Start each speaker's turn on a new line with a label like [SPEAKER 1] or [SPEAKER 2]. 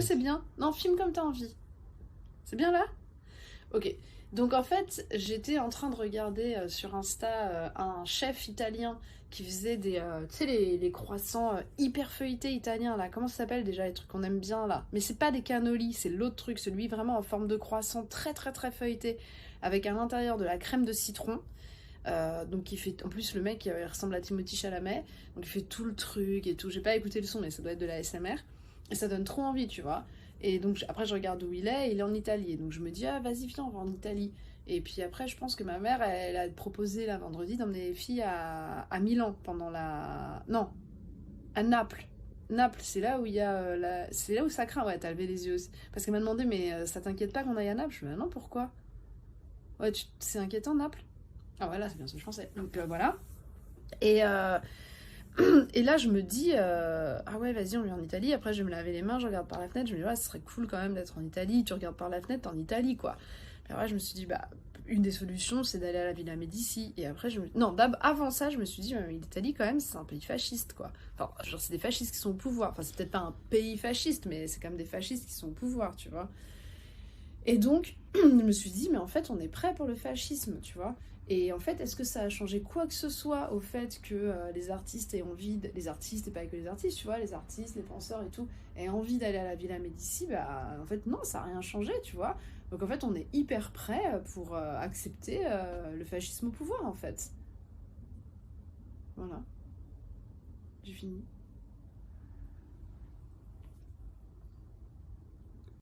[SPEAKER 1] c'est bien. Non, filme comme t'as envie. C'est bien là? Ok. Donc en fait, j'étais en train de regarder sur Insta un chef italien qui faisait des, tu sais, les croissants hyper feuilletés italiens là. Comment ça s'appelle déjà les trucs qu'on aime bien là? Mais c'est pas des cannolis, c'est l'autre truc, celui vraiment en forme de croissant très très très feuilleté, avec à l'intérieur de la crème de citron. Donc il fait, en plus le mec il ressemble à Timothée Chalamet, donc il fait tout le truc et tout. J'ai pas écouté le son, mais ça doit être de la SMR et ça donne trop envie, tu vois. Et donc après je regarde où il est en Italie. Et donc je me dis ah vas-y viens on va en Italie. Et puis après je pense que ma mère elle a proposé là vendredi d'emmener les filles à Milan pendant la non à Naples. Naples, c'est là où il y a c'est là où ça craint. Ouais, t'as levé les yeux aussi. Parce qu'elle m'a demandé mais ça t'inquiète pas qu'on aille à Naples? Je me dis ah non pourquoi? Ouais, c'est inquiétant Naples? Ah voilà, c'est bien ce que je pensais. Donc voilà. Et, et là, je me dis, ah ouais, vas-y, on vient en Italie. Après, je vais me laver les mains, je regarde par la fenêtre. Je me dis, ouais, ce serait cool quand même d'être en Italie. Tu regardes par la fenêtre, t'es en Italie, quoi. Et après, je me suis dit, bah, une des solutions, c'est d'aller à la Villa Médicis. Et après, non, avant ça, je me suis dit, l'Italie, quand même, c'est un pays fasciste, quoi. Enfin, genre, c'est des fascistes qui sont au pouvoir. Enfin, c'est peut-être pas un pays fasciste, mais c'est quand même des fascistes qui sont au pouvoir, tu vois. Et donc, je me suis dit, mais en fait, on est prêt pour le fascisme, tu vois. Et en fait, est-ce que ça a changé quoi que ce soit au fait que les artistes aient envie, les artistes, et pas que les artistes, tu vois, les artistes, les penseurs et tout, aient envie d'aller à la Villa Médicis? Bah, en fait, non, ça n'a rien changé, tu vois. Donc, en fait, on est hyper prêt pour accepter le fascisme au pouvoir, en fait. Voilà, j'ai fini.